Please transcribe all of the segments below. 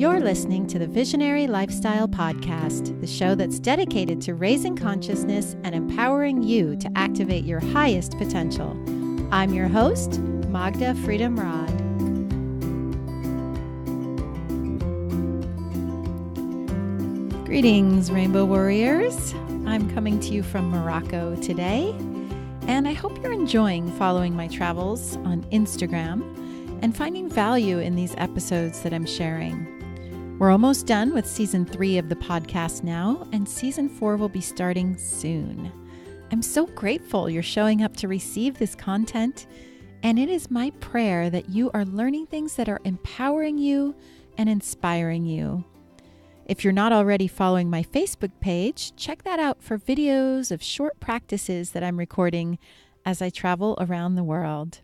You're listening to the Visionary Lifestyle Podcast, the show that's dedicated to raising consciousness and empowering you to activate your highest potential. I'm your host, Magda Freedom Rod. Greetings, Rainbow Warriors. I'm coming to you from Morocco today, and I hope you're enjoying following my travels on Instagram and finding value in these episodes that I'm sharing. We're almost done with season 3 of the podcast now, and season 4 will be starting soon. I'm so grateful you're showing up to receive this content, and it is my prayer that you are learning things that are empowering you and inspiring you. If you're not already following my Facebook page, check that out for videos of short practices that I'm recording as I travel around the world.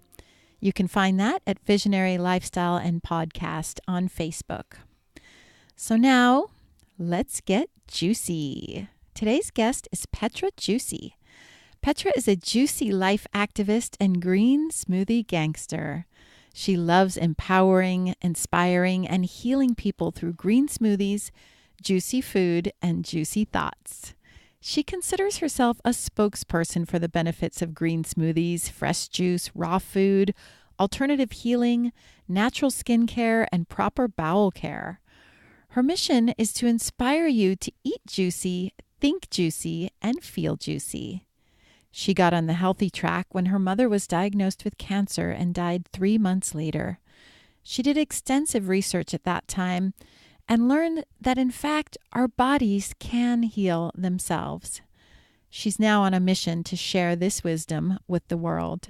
You can find that at Visionary Lifestyle and Podcast on Facebook. So now, let's get juicy. Today's guest is Petra Juicy. Petra is a juicy life activist and green smoothie gangster. She loves empowering, inspiring, and healing people through green smoothies, juicy food, and juicy thoughts. She considers herself a spokesperson for the benefits of green smoothies, fresh juice, raw food, alternative healing, natural skincare, and proper bowel care. Her mission is to inspire you to eat juicy, think juicy, and feel juicy. She got on the healthy track when her mother was diagnosed with cancer and died 3 months later. She did extensive research at that time and learned that, in fact, our bodies can heal themselves. She's now on a mission to share this wisdom with the world.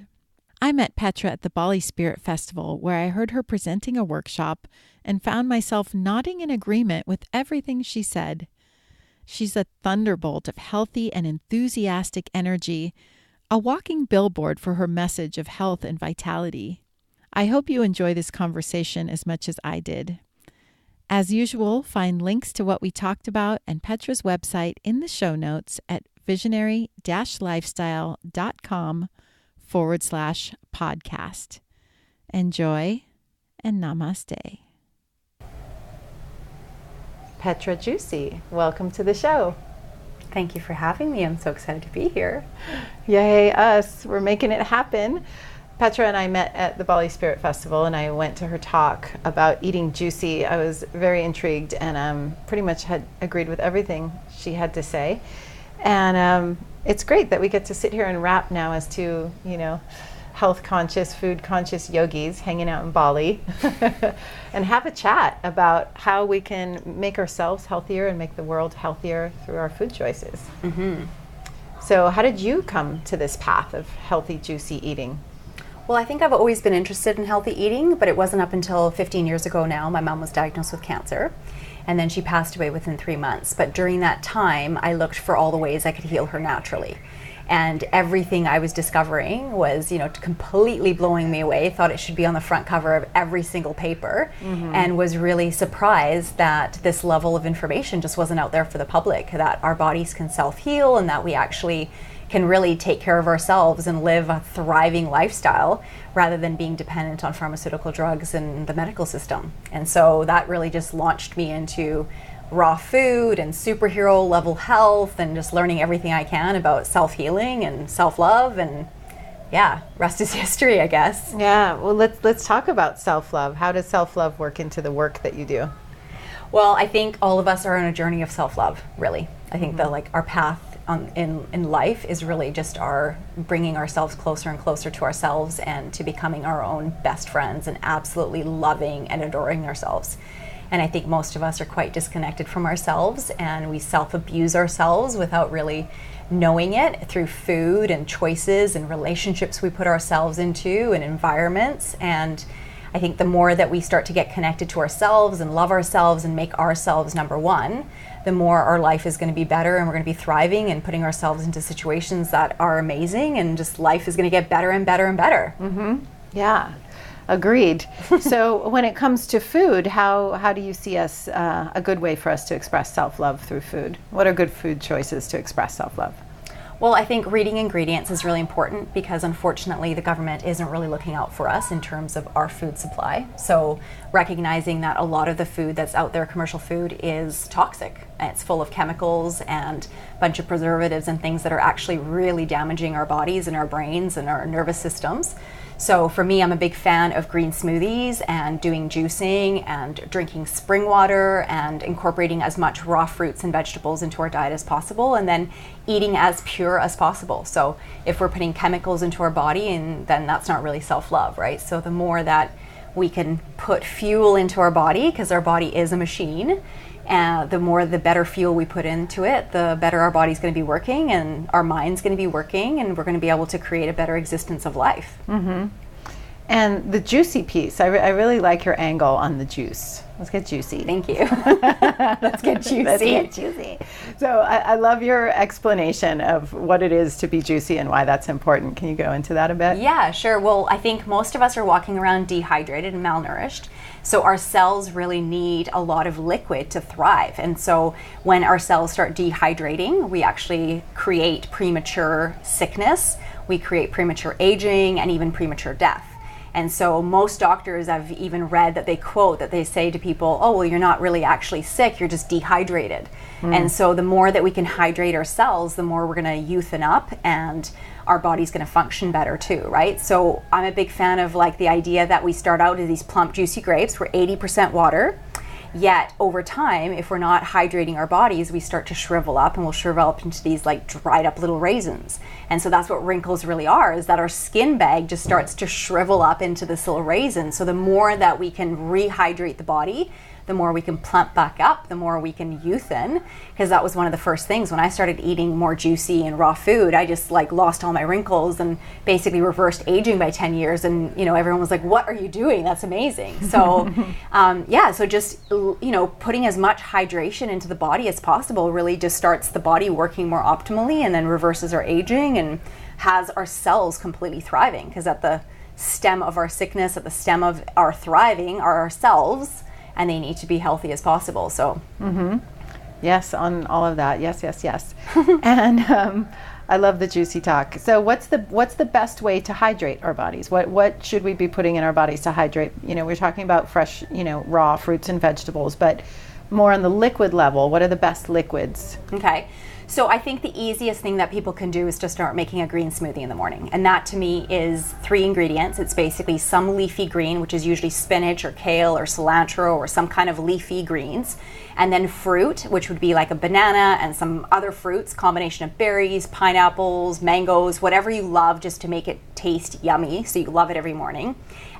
I met Petra at the Bali Spirit Festival, where I heard her presenting a workshop and found myself nodding in agreement with everything she said. She's a thunderbolt of healthy and enthusiastic energy, a walking billboard for her message of health and vitality. I hope you enjoy this conversation as much as I did. As usual, find links to what we talked about and Petra's website in the show notes at visionary-lifestyle.com/podcast. Enjoy and namaste. Petra Juicy, welcome to the show. Thank you for having me. I'm so excited to be here. Yay, us. We're making it happen. Petra and I met at the Bali Spirit Festival, and I went to her talk about eating juicy. I was very intrigued and pretty much had agreed with everything she had to say. And it's great that we get to sit here and rap now as two, health conscious, food conscious yogis hanging out in Bali and have a chat about how we can make ourselves healthier and make the world healthier through our food choices. Mm-hmm. So how did you come to this path of healthy, juicy eating? Well, I think I've always been interested in healthy eating, but it wasn't up until 15 years ago now. My mom was diagnosed with cancer, and then she passed away within 3 months. But during that time, I looked for all the ways I could heal her naturally. And everything I was discovering was, completely blowing me away. Thought it should be on the front cover of every single paper, and was really surprised that this level of information just wasn't out there for the public, that our bodies can self-heal and that we actually can really take care of ourselves and live a thriving lifestyle rather than being dependent on pharmaceutical drugs and the medical system. And so that really just launched me into raw food and superhero level health and just learning everything I can about self-healing and self-love, and rest is history, I guess. Yeah, well, let's talk about self-love. How does self-love work into the work that you do? Well, I think all of us are on a journey of self-love, really. I think that our path in life is really just our bringing ourselves closer and closer to ourselves and to becoming our own best friends and absolutely loving and adoring ourselves. And I think most of us are quite disconnected from ourselves, and we self-abuse ourselves without really knowing it through food and choices and relationships we put ourselves into and environments. And I think the more that we start to get connected to ourselves and love ourselves and make ourselves number one, the more our life is going to be better, and we're going to be thriving and putting ourselves into situations that are amazing, and just life is going to get better and better and better. Mm-hmm. Yeah. Agreed. So when it comes to food, how do you see us, a good way for us to express self-love through food? What are good food choices to express self-love? Well, I think reading ingredients is really important because unfortunately the government isn't really looking out for us in terms of our food supply. So recognizing that a lot of the food that's out there, commercial food, is toxic. And it's full of chemicals and a bunch of preservatives and things that are actually really damaging our bodies and our brains and our nervous systems. So for me, I'm a big fan of green smoothies and doing juicing and drinking spring water and incorporating as much raw fruits and vegetables into our diet as possible, and then eating as pure as possible. So if we're putting chemicals into our body, and then that's not really self-love, right? So the more that we can put fuel into our body, because our body is a machine, the better fuel we put into it, the better our body's going to be working and our mind's going to be working, and we're going to be able to create a better existence of life. Mm-hmm. And the juicy piece, I really like your angle on the juice. Let's get juicy. Thank you. Let's get juicy. Let's get juicy. So I love your explanation of what it is to be juicy and why that's important. Can you go into that a bit? Yeah, sure. Well, I think most of us are walking around dehydrated and malnourished. So our cells really need a lot of liquid to thrive. And so when our cells start dehydrating, we actually create premature sickness, we create premature aging, and even premature death. And so most doctors, I've even read that they say to people, oh, well, you're not really actually sick, you're just dehydrated. And so the more that we can hydrate our cells, the more we're going to youthen up and our body's going to function better too, right? So I'm a big fan of like the idea that we start out as these plump, juicy grapes. We're 80% water. Yet over time, if we're not hydrating our bodies, we start to shrivel up, and we'll shrivel up into these like dried up little raisins. And so that's what wrinkles really are, is that our skin bag just starts to shrivel up into this little raisin. So the more that we can rehydrate the body, the more we can plump back up, the more we can youthen, because that was one of the first things when I started eating more juicy and raw food. I just like lost all my wrinkles and basically reversed aging by 10 years. And everyone was like, what are you doing? That's amazing. So so just putting as much hydration into the body as possible really just starts the body working more optimally, and then reverses our aging and has our cells completely thriving, because at the stem of our sickness, at the stem of our thriving are our cells, and they need to be healthy as possible. So yes, on all of that. Yes. And I love the juicy talk. So what's the best way to hydrate our bodies? What should we be putting in our bodies to hydrate? We're talking about fresh, raw fruits and vegetables, but more on the liquid level, what are the best liquids? Okay. So I think the easiest thing that people can do is to start making a green smoothie in the morning. And that to me is 3 ingredients. It's basically some leafy green, which is usually spinach or kale or cilantro or some kind of leafy greens. And then fruit, which would be like a banana and some other fruits, combination of berries, pineapples, mangoes, whatever you love, just to make it taste yummy so you love it every morning.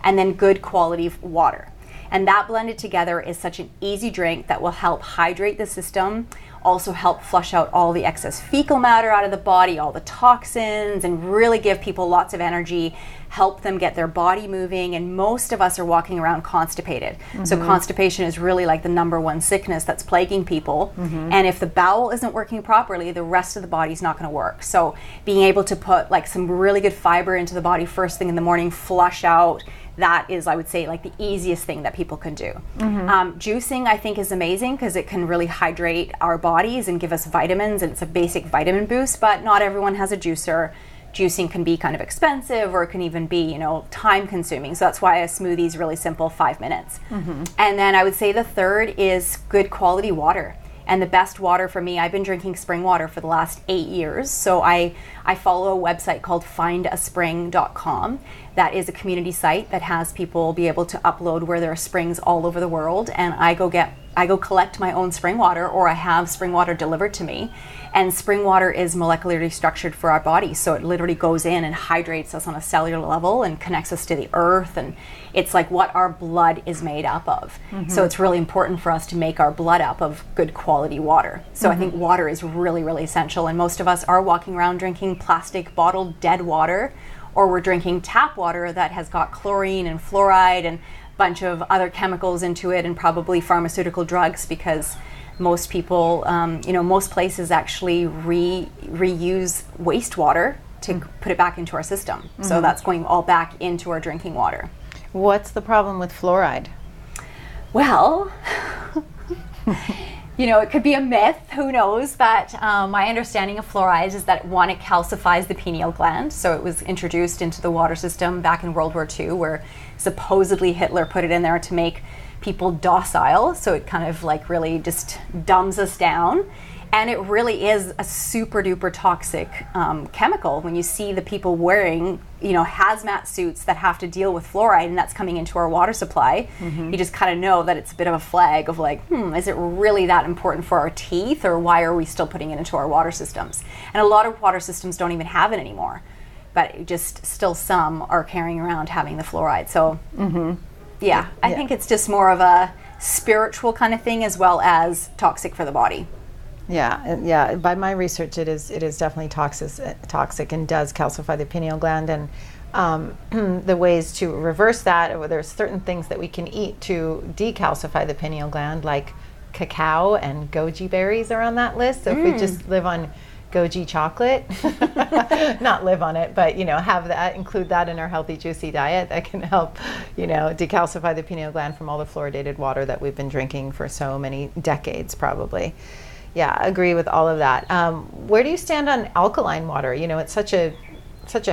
And then good quality water. And that blended together is such an easy drink that will help hydrate the system, also help flush out all the excess fecal matter out of the body, all the toxins, and really give people lots of energy, help them get their body moving. And most of us are walking around constipated. So constipation is really like the #1 sickness that's plaguing people. And if the bowel isn't working properly, the rest of the body's not going to work. So being able to put like some really good fiber into the body first thing in the morning, flush out, that is, I would say, like the easiest thing that people can do. Juicing, I think, is amazing because it can really hydrate our bodies and give us vitamins, and it's a basic vitamin boost, but not everyone has a juicer. Juicing can be kind of expensive, or it can even be, time consuming. So that's why a smoothie is really simple, 5 minutes. And then I would say the third is good quality water. And the best water for me, I've been drinking spring water for the last 8 years. So I follow a website called findaspring.com. That is a community site that has people be able to upload where there are springs all over the world. And I go collect my own spring water, or I have spring water delivered to me. And spring water is molecularly structured for our body. So it literally goes in and hydrates us on a cellular level and connects us to the earth. And it's like what our blood is made up of. So it's really important for us to make our blood up of good quality water. So I think water is really, really essential. And most of us are walking around drinking plastic bottled dead water, or we're drinking tap water that has got chlorine and fluoride and a bunch of other chemicals into it, and probably pharmaceutical drugs, because most people, most places actually reuse wastewater to put it back into our system. So that's going all back into our drinking water. What's the problem with fluoride? Well, you know, it could be a myth, who knows, but my understanding of fluoride is that, one, it calcifies the pineal gland. So it was introduced into the water system back in World War II, where supposedly Hitler put it in there to make people docile. So it kind of like really just dumbs us down. And it really is a super duper toxic chemical. When you see the people wearing, you know, hazmat suits that have to deal with fluoride, and that's coming into our water supply, you just kind of know that it's a bit of a flag of like, is it really that important for our teeth, or why are we still putting it into our water systems? And a lot of water systems don't even have it anymore, but just still some are carrying around having the fluoride. So I think it's just more of a spiritual kind of thing, as well as toxic for the body. Yeah. By my research, it is definitely toxic and does calcify the pineal gland. And the ways to reverse that, there's certain things that we can eat to decalcify the pineal gland, like cacao and goji berries are on that list. So if we just live on goji chocolate, not live on it, but, you know, have that, include that in our healthy, juicy diet, that can help, you know, decalcify the pineal gland from all the fluoridated water that we've been drinking for so many decades, probably. Yeah, I agree with all of that. Where do you stand on alkaline water? You know, it's such a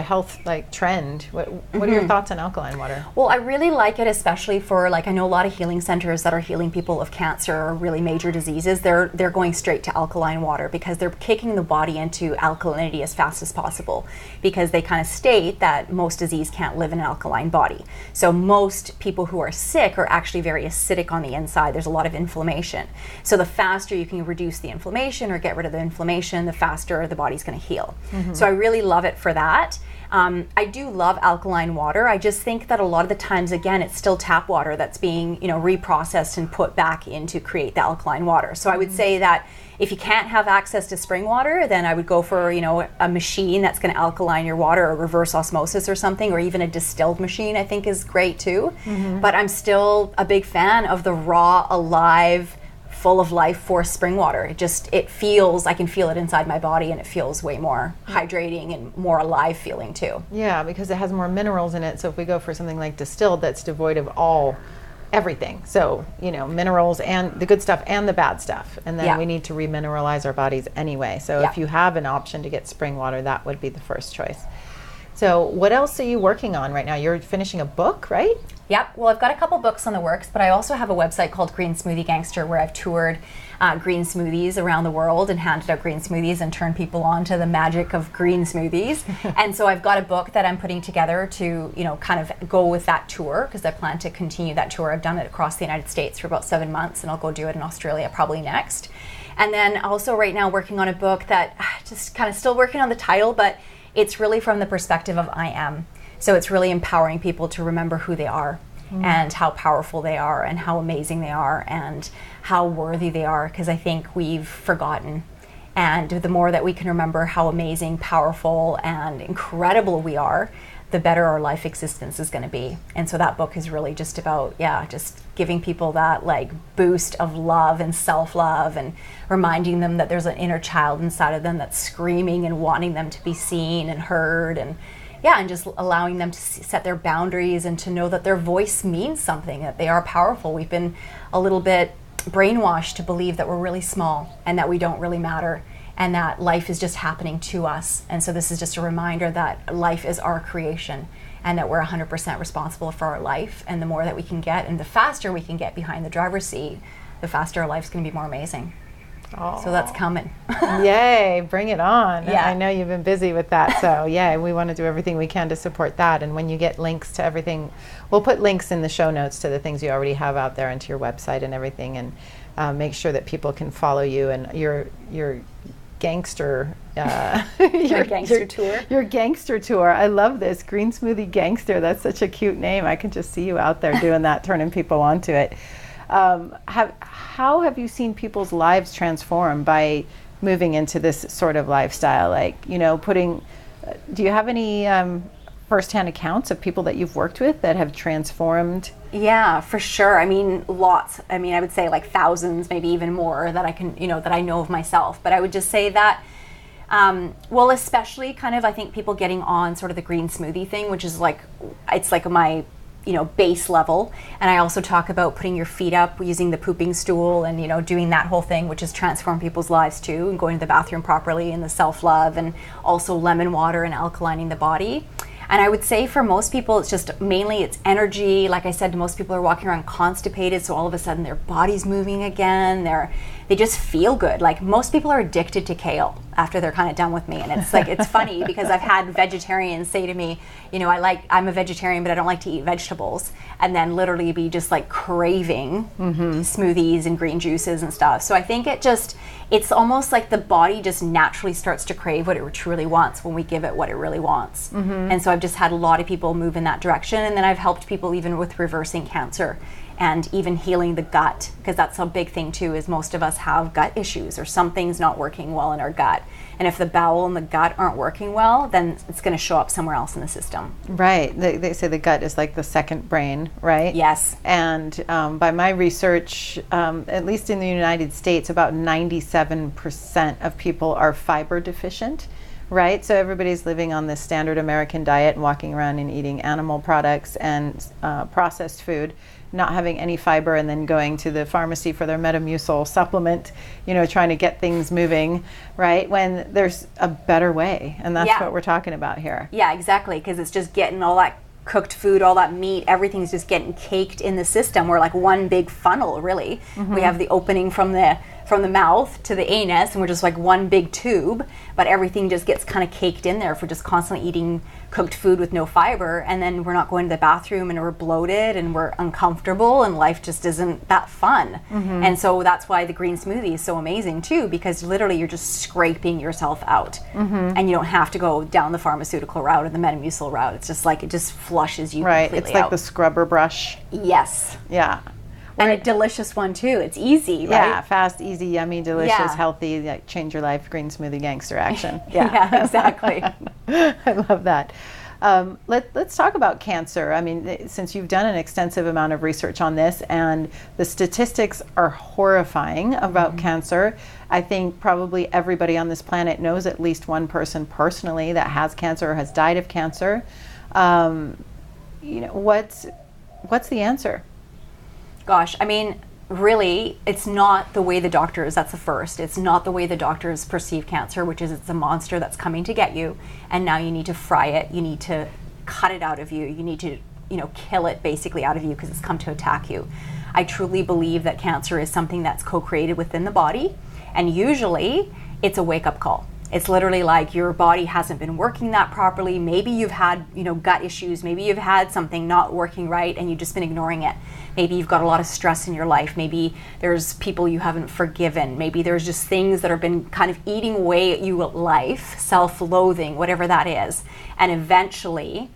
health like trend. What are your thoughts on alkaline water? Well, I really like it, especially for, like, I know a lot of healing centers that are healing people of cancer or really major diseases. They're going straight to alkaline water because they're kicking the body into alkalinity as fast as possible, because they kind of state that most disease can't live in an alkaline body. So most people who are sick are actually very acidic on the inside. There's a lot of inflammation. So the faster you can reduce the inflammation or get rid of the inflammation, the faster the body's going to heal. So I really love it for that. I do love alkaline water. I just think that a lot of the times, again, it's still tap water that's being, you know, reprocessed and put back in to create the alkaline water. So I would say that if you can't have access to spring water, then I would go for, you know, a machine that's going to alkaline your water, or reverse osmosis or something, or even a distilled machine I think is great too. But I'm still a big fan of the raw, alive, full of life force spring water. It feels, I can feel it inside my body, and it feels way more hydrating and more alive feeling too. Yeah, because it has more minerals in it. So if we go for something like distilled, that's devoid of everything. So, you know, minerals and the good stuff and the bad stuff. And then we need to remineralize our bodies anyway. So if you have an option to get spring water, that would be the first choice. So what else are you working on right now? You're finishing a book, right? Yep. Well, I've got a couple books on the works, but I also have a website called Green Smoothie Gangster, where I've toured green smoothies around the world and handed out green smoothies and turned people on to the magic of green smoothies. And so I've got a book that I'm putting together to, you know, kind of go with that tour, because I plan to continue that tour. I've done it across the United States for about 7 months, and I'll go do it in Australia probably next. And then also right now working on a book that just kind of still working on the title, but it's really from the perspective of I am. So it's really empowering people to remember who they are and how powerful they are and how amazing they are and how worthy they are, because I think we've forgotten. And the more that we can remember how amazing, powerful, and incredible we are, the better our life existence is going to be. And so that book is really just about, just giving people that like boost of love and self-love, and reminding them that there's an inner child inside of them that's screaming and wanting them to be seen and heard, and just allowing them to set their boundaries and to know that their voice means something, that they are powerful. We've been a little bit brainwashed to believe that we're really small and that we don't really matter, and that life is just happening to us. And so this is just a reminder that life is our creation, and that we're 100% responsible for our life. And the more that we can get, and the faster we can get behind the driver's seat, the faster our life's going to be more amazing. Oh. So that's coming. Yay, bring it on. Yeah. I know you've been busy with that, so we want to do everything we can to support that. And when you get links to everything, we'll put links in the show notes to the things you already have out there and to your website and everything, and make sure that people can follow you and your gangster your gangster tour. Your gangster tour. I love this. Green Smoothie Gangster. That's such a cute name. I can just see you out there doing that, turning people onto it. How have you seen people's lives transform by moving into this sort of lifestyle? Like, you know, do you have any firsthand accounts of people that you've worked with that have transformed? Yeah, for sure. I mean, lots. I mean, I would say like thousands, maybe even more that I can, that I know of myself. But I would just say that, especially kind of, I think people getting on sort of the green smoothie thing, which is like, it's like base level. And I also talk about putting your feet up using the pooping stool and, doing that whole thing, which has transformed people's lives too, and going to the bathroom properly and the self-love, and also lemon water and alkalining the body. And I would say for most people, it's just mainly it's energy. Like I said, most people are walking around constipated, so all of a sudden their body's moving again. They just feel good. Like most people are addicted to kale after they're kind of done with me. And it's like, it's funny because I've had vegetarians say to me, I'm a vegetarian, but I don't like to eat vegetables. And then literally be just like craving smoothies and green juices and stuff. So I think it's almost like the body just naturally starts to crave what it truly wants when we give it what it really wants. And so I've just had a lot of people move in that direction. And then I've helped people even with reversing cancer and even healing the gut, because that's a big thing too, is most of us have gut issues or something's not working well in our gut. And if the bowel and the gut aren't working well, then it's going to show up somewhere else in the system. Right. They say the gut is like the second brain, right? Yes. And by my research, at least in the United States, about 97% of people are fiber deficient. Right, so everybody's living on this standard American diet and walking around and eating animal products and processed food, not having any fiber, and then going to the pharmacy for their Metamucil supplement, trying to get things moving, right, when there's a better way. And that's what we're talking about here. Yeah, exactly, because it's just getting all that cooked food, all that meat, everything's just getting caked in the system. We're like one big funnel, really. We have the opening from the mouth to the anus, and we're just like one big tube, but everything just gets kind of caked in there if we're just constantly eating cooked food with no fiber. And then we're not going to the bathroom, and we're bloated and we're uncomfortable, and life just isn't that fun. And so that's why the green smoothie is so amazing too, because literally you're just scraping yourself out, and you don't have to go down the pharmaceutical route or the Metamucil route. It's just like it just flushes you completely it's like out. The scrubber brush. Yes. Yeah. And a delicious one too. It's easy, right? Yeah, fast, easy, yummy, delicious, healthy, like change your life, green smoothie gangster action. Yeah, exactly. I love that. Let's talk about cancer. I mean, since you've done an extensive amount of research on this, and the statistics are horrifying about cancer. I think probably everybody on this planet knows at least one person personally that has cancer or has died of cancer. What's the answer? Gosh, I mean, really, it's not the way the doctors, that's the first. It's not the way the doctors perceive cancer, which is it's a monster that's coming to get you, and now you need to fry it, you need to cut it out of you, you need to, kill it basically out of you because it's come to attack you. I truly believe that cancer is something that's co-created within the body, and usually it's a wake-up call. It's literally like your body hasn't been working that properly. Maybe you've had, gut issues. Maybe you've had something not working right and you've just been ignoring it. Maybe you've got a lot of stress in your life. Maybe there's people you haven't forgiven. Maybe there's just things that have been kind of eating away at you at life, self-loathing, whatever that is. And eventually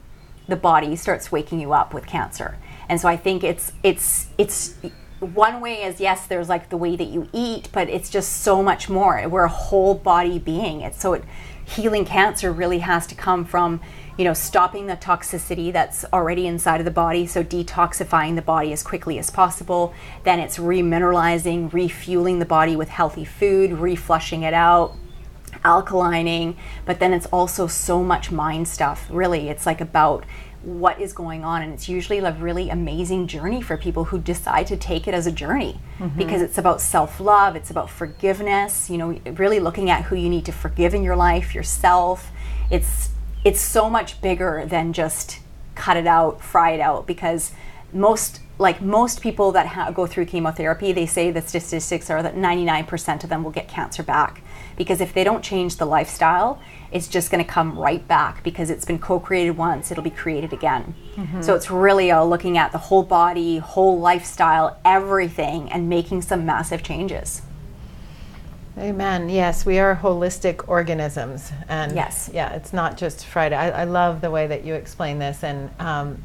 the body starts waking you up with cancer. And so I think it's one way is, yes, there's like the way that you eat, but it's just so much more. We're a whole body being. Healing cancer really has to come from, stopping the toxicity that's already inside of the body. So detoxifying the body as quickly as possible. Then it's remineralizing, refueling the body with healthy food, reflushing it out, alkalining. But then it's also so much mind stuff. Really, it's like about what is going on, and it's usually a really amazing journey for people who decide to take it as a journey, because it's about self-love, it's about forgiveness, really looking at who you need to forgive in your life, yourself. It's so much bigger than just cut it out, fry it out, because most people that go through chemotherapy, they say the statistics are that 99% of them will get cancer back, because if they don't change the lifestyle, it's just going to come right back, because it's been co-created once, it'll be created again. So it's really looking at the whole body, whole lifestyle, everything, and making some massive changes. Amen. Yes, we are holistic organisms, and yes, it's not just fried. I love the way that you explain this, and I'm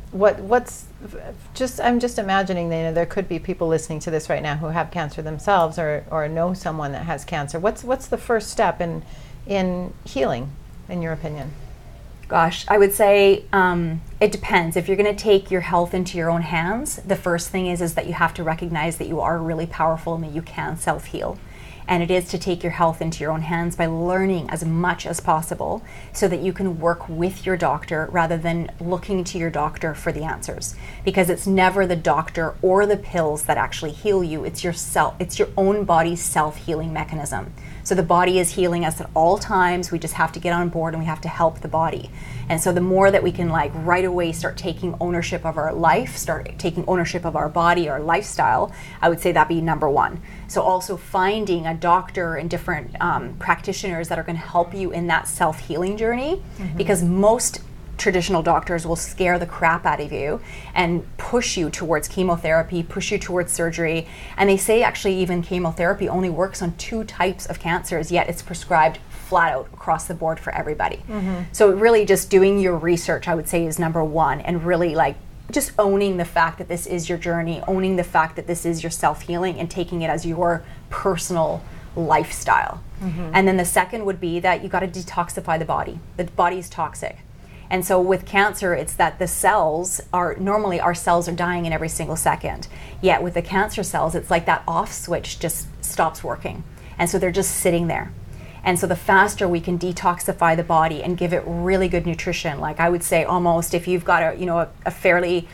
just imagining that there could be people listening to this right now who have cancer themselves, or know someone that has cancer. What's the first step in healing, in your opinion? Gosh, I would say it depends. If you're going to take your health into your own hands, the first thing is that you have to recognize that you are really powerful and that you can self-heal. And it is to take your health into your own hands by learning as much as possible so that you can work with your doctor rather than looking to your doctor for the answers. Because it's never the doctor or the pills that actually heal you. It's your own body's self-healing mechanism. So the body is healing us at all times. We just have to get on board and we have to help the body. And so the more that we can like right away start taking ownership of our life, start taking ownership of our body, our lifestyle, I would say that'd be number one. So also finding a doctor and different practitioners that are going to help you in that self-healing journey, because most traditional doctors will scare the crap out of you and push you towards chemotherapy, push you towards surgery. And they say actually even chemotherapy only works on 2 types of cancers, yet it's prescribed flat out across the board for everybody. So really just doing your research, I would say, is number one, and really like just owning the fact that this is your journey, owning the fact that this is your self-healing and taking it as your personal lifestyle. And then the second would be that you got to detoxify the body. The body's toxic. And so with cancer, it's that the cells are, normally our cells are dying in every single second. Yet with the cancer cells, it's like that off switch just stops working. And so they're just sitting there. And so the faster we can detoxify the body and give it really good nutrition, like I would say almost if you've got a fairly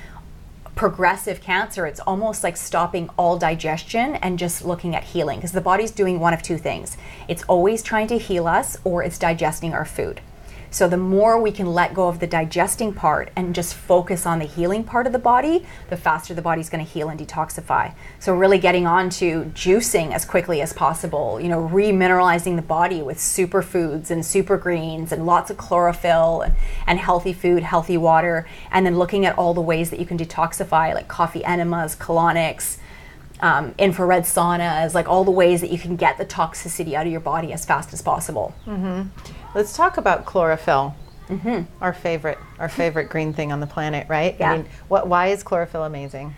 progressive cancer, it's almost like stopping all digestion and just looking at healing, because the body's doing one of 2 things. It's always trying to heal us or it's digesting our food. So the more we can let go of the digesting part and just focus on the healing part of the body, the faster the body's going to heal and detoxify. So really getting on to juicing as quickly as possible, remineralizing the body with superfoods and super greens and lots of chlorophyll and healthy food, healthy water, and then looking at all the ways that you can detoxify, like coffee enemas, colonics, infrared saunas, like all the ways that you can get the toxicity out of your body as fast as possible. Let's talk about chlorophyll. Our favorite green thing on the planet, right? Yeah. I mean, why is chlorophyll amazing?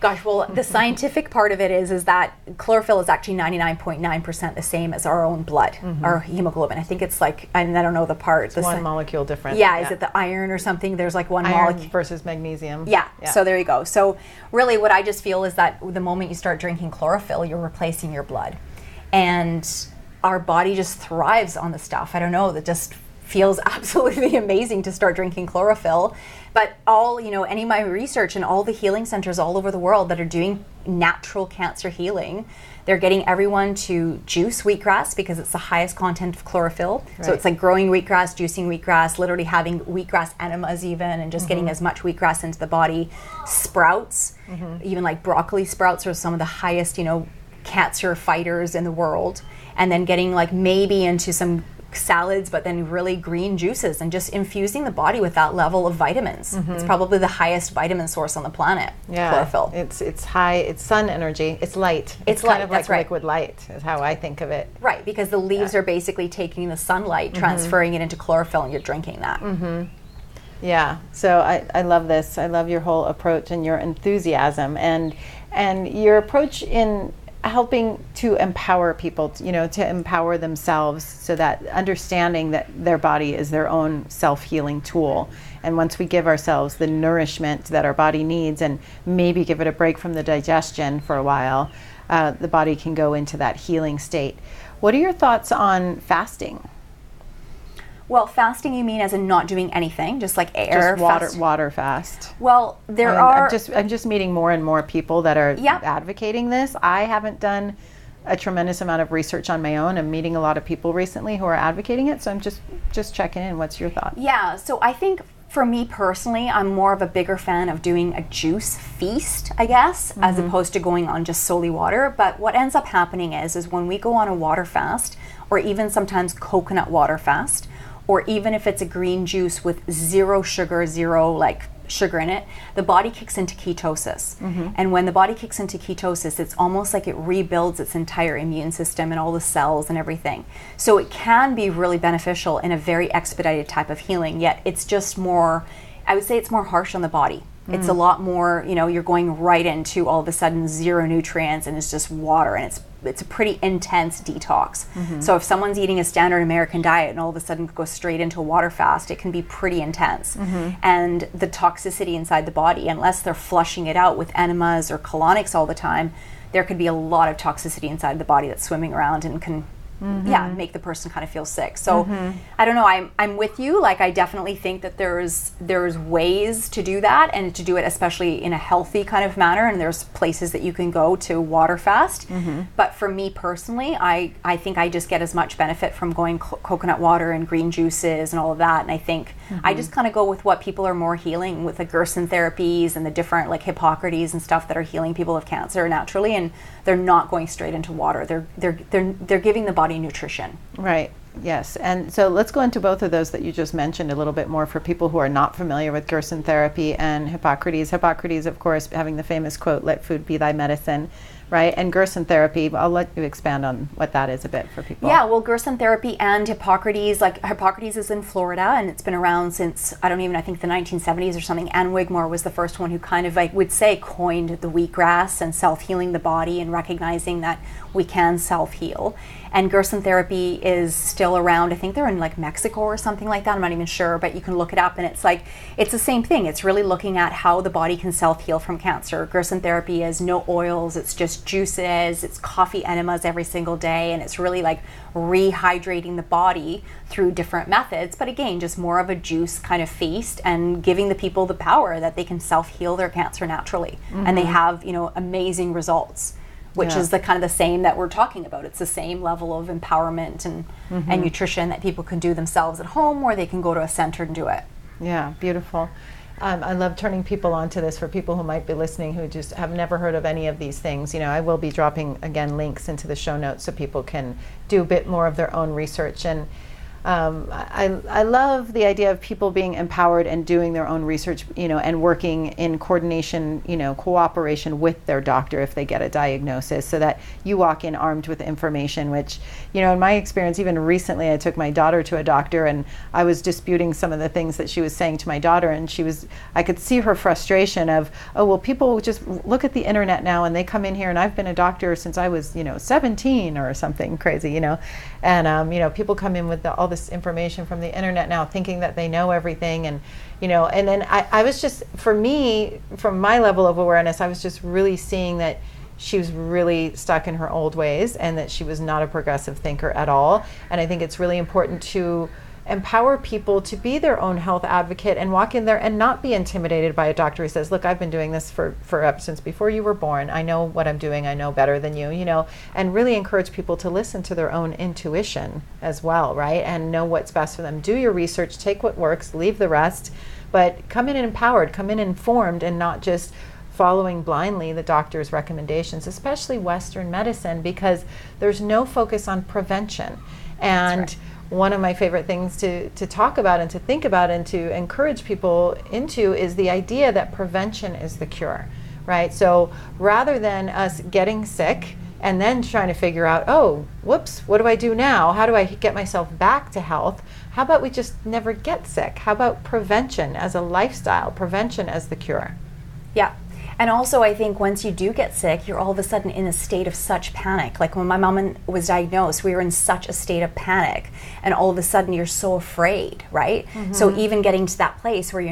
Gosh, well, the scientific part of it is that chlorophyll is actually 99.9% the same as our own blood, our hemoglobin. I think it's like, and I don't know the part. It's one molecule different. Yeah, is it the iron or something? There's like one iron molecule. versus magnesium. Yeah, so there you go. So really what I just feel is that the moment you start drinking chlorophyll, you're replacing your blood. And our body just thrives on the stuff. I don't know, that just feels absolutely amazing to start drinking chlorophyll. But any of my research and all the healing centers all over the world that are doing natural cancer healing, they're getting everyone to juice wheatgrass because it's the highest content of chlorophyll. Right. So it's like growing wheatgrass, juicing wheatgrass, literally having wheatgrass enemas even, and just getting as much wheatgrass into the body. Sprouts, even like broccoli sprouts are some of the highest, cancer fighters in the world. And then getting like maybe into some salads, but then really green juices and just infusing the body with that level of vitamins. It's probably the highest vitamin source on the planet. Yeah, chlorophyll. It's high. It's sun energy. It's light. It's kind light, of like right. liquid light is how I think of it. Right, because the leaves are basically taking the sunlight, transferring it into chlorophyll, and you're drinking that. Yeah. So I love this. I love your whole approach and your enthusiasm and your approach in helping to empower people, to empower themselves, so that understanding that their body is their own self-healing tool. And once we give ourselves the nourishment that our body needs and maybe give it a break from the digestion for a while, the body can go into that healing state. What are your thoughts on fasting? Well, fasting, you mean as in not doing anything, just like air just water fast? Well, I'm just meeting more and more people that are advocating this. I haven't done a tremendous amount of research on my own. I'm meeting a lot of people recently who are advocating it, so I'm just checking in. What's your thought? Yeah, so I think for me personally, I'm more of a bigger fan of doing a juice feast, I guess, as opposed to going on just solely water. But what ends up happening is when we go on a water fast, or even sometimes coconut water fast, or even if it's a green juice with zero sugar in it, the body kicks into ketosis. And when the body kicks into ketosis, it's almost like it rebuilds its entire immune system and all the cells and everything. So it can be really beneficial in a very expedited type of healing, yet it's just more, I would say it's more harsh on the body. It's a lot more, you're going right into all of a sudden zero nutrients and it's just water, and it's a pretty intense detox. So if someone's eating a standard American diet and all of a sudden goes straight into a water fast, it can be pretty intense. And the toxicity inside the body, unless they're flushing it out with enemas or colonics all the time, there could be a lot of toxicity inside the body that's swimming around and can make the person kind of feel sick. So I don't know, I'm with you. Like, I definitely think that there's ways to do that, and to do it especially in a healthy kind of manner, and there's places that you can go to water fast. But for me personally, I think I just get as much benefit from going coconut water and green juices and all of that. And I think I just kind of go with what people are more healing with, the Gerson therapies and the different like Hippocrates and stuff that are healing people of cancer naturally, and they're not going straight into water. They're giving the body nutrition. Right. Yes. And so let's go into both of those that you just mentioned a little bit more for people who are not familiar with Gerson therapy and Hippocrates. Hippocrates, of course, having the famous quote, "Let food be thy medicine," right? And Gerson therapy, I'll let you expand on what that is a bit for people. Yeah, well, Gerson therapy and Hippocrates, like Hippocrates is in Florida, and it's been around since, I think the 1970s or something. Anne Wigmore was the first one who kind of, I would say, coined the wheatgrass and self-healing the body and recognizing that we can self-heal. And Gerson therapy is still around. I think they're in like Mexico or something like that. I'm not even sure, but you can look it up, and it's like, it's the same thing. It's really looking at how the body can self-heal from cancer. Gerson therapy is no oils, it's just juices, it's coffee enemas every single day, and it's really like rehydrating the body through different methods. But again, just more of a juice kind of feast, and giving the people the power that they can self-heal their cancer naturally. And they have, amazing results. Which is the kind of the same that we're talking about. It's the same level of empowerment and nutrition that people can do themselves at home, or they can go to a center and do it. Yeah, beautiful. I love turning people onto this for people who might be listening who just have never heard of any of these things. I will be dropping, again, links into the show notes so people can do a bit more of their own research. And I love the idea of people being empowered and doing their own research, and working in coordination, cooperation with their doctor if they get a diagnosis, so that you walk in armed with information, which, in my experience, even recently, I took my daughter to a doctor, and I was disputing some of the things that she was saying to my daughter, and I could see her frustration of, oh, well, people just look at the internet now and they come in here, and I've been a doctor since I was, 17 or something crazy, and, people come in with all this information from the internet now, thinking that they know everything, and and then I was just, for me, from my level of awareness, I was just really seeing that she was really stuck in her old ways, and that she was not a progressive thinker at all. And I think it's really important to empower people to be their own health advocate and walk in there and not be intimidated by a doctor who says, look, I've been doing this for since before you were born. I know what I'm doing. I know better than you, and really encourage people to listen to their own intuition as well, right? And know what's best for them. Do your research, take what works, leave the rest, but come in empowered, come in informed, and not just following blindly the doctor's recommendations, especially Western medicine, because there's no focus on prevention. And that's right. One of my favorite things to talk about and to think about and to encourage people into is the idea that prevention is the cure, right? So rather than us getting sick and then trying to figure out, oh, whoops, what do I do now? How do I get myself back to health? How about we just never get sick? How about prevention as a lifestyle, prevention as the cure? Yeah. And also, I think once you do get sick, you're all of a sudden in a state of such panic. Like when my mom was diagnosed, we were in such a state of panic, and all of a sudden you're so afraid, right? So even getting to that place where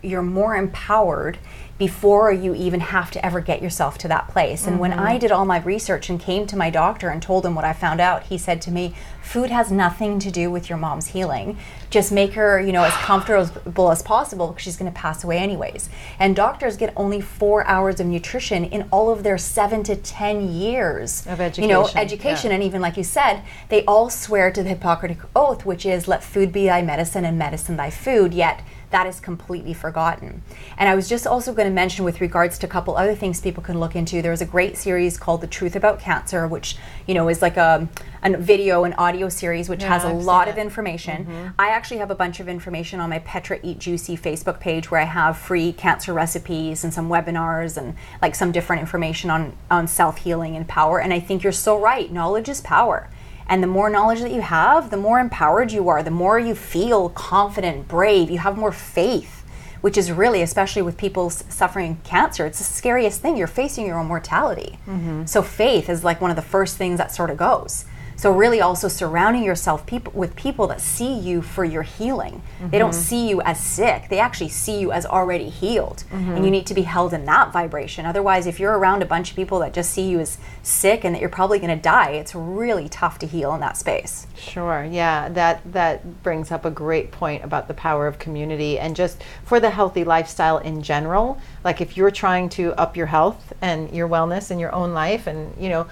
you're more empowered before you even have to ever get yourself to that place. And when I did all my research and came to my doctor and told him what I found out, he said to me, food has nothing to do with your mom's healing. Just make her, as comfortable as possible, because she's going to pass away anyways. And doctors get only 4 hours of nutrition in all of their 7 to 10 years of education. Yeah. And even like you said, they all swear to the Hippocratic Oath, which is let food be thy medicine and medicine thy food, yet that is completely forgotten. And I was just also going to mention, with regards to a couple other things people can look into, there's a great series called The Truth About Cancer, which is like a video and audio series which has a lot of information. I actually have a bunch of information on my Petra Juicy Facebook page, where I have free cancer recipes and some webinars and like some different information on self-healing and power. And I think you're so right, knowledge is power. And the more knowledge that you have, the more empowered you are, the more you feel confident, brave, you have more faith, which is really, especially with people suffering cancer, it's the scariest thing. You're facing your own mortality. So faith is like one of the first things that sort of goes. So really also surrounding yourself with people that see you for your healing. They don't see you as sick. They actually see you as already healed. And you need to be held in that vibration. Otherwise, if you're around a bunch of people that just see you as sick and that you're probably going to die, it's really tough to heal in that space. Sure, yeah, that brings up a great point about the power of community and just for the healthy lifestyle in general. Like if you're trying to up your health and your wellness in your own life and, you know,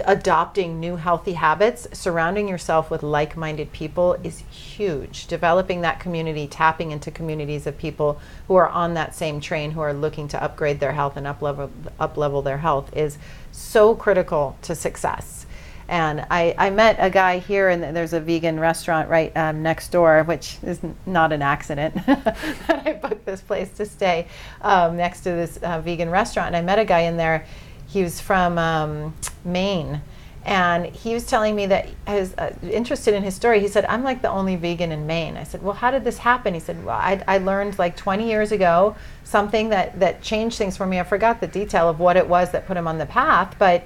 adopting new healthy habits, surrounding yourself with like-minded people is huge. Developing that community, tapping into communities of people who are on that same train, who are looking to upgrade their health and up-level their health is so critical to success. And I met a guy here, and there's a vegan restaurant right next door, which is not an accident that I booked this place to stay next to this vegan restaurant. And I met a guy in there. He was from Maine, and he was telling me that I was interested in his story. He said, I'm like the only vegan in Maine. I said, well, how did this happen? He said, well, I learned like 20 years ago something that changed things for me. I forgot the detail of what it was that put him on the path, but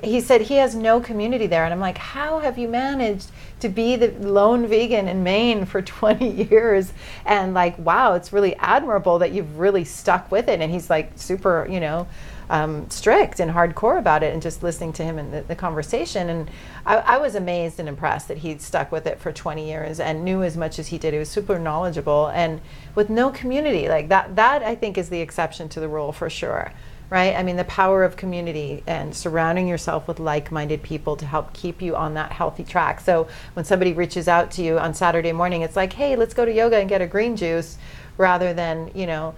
he said he has no community there. And I'm like, how have you managed to be the lone vegan in Maine for 20 years? And like, wow, it's really admirable that you've really stuck with it. And he's like super, you know, strict and hardcore about it, and just listening to him in the conversation. And I was amazed and impressed that he'd stuck with it for 20 years and knew as much as he did. He was super knowledgeable and with no community. Like that I think is the exception to the rule for sure. Right? I mean, the power of community and surrounding yourself with like-minded people to help keep you on that healthy track. So when somebody reaches out to you on Saturday morning, it's like, hey, let's go to yoga and get a green juice, rather than, you know,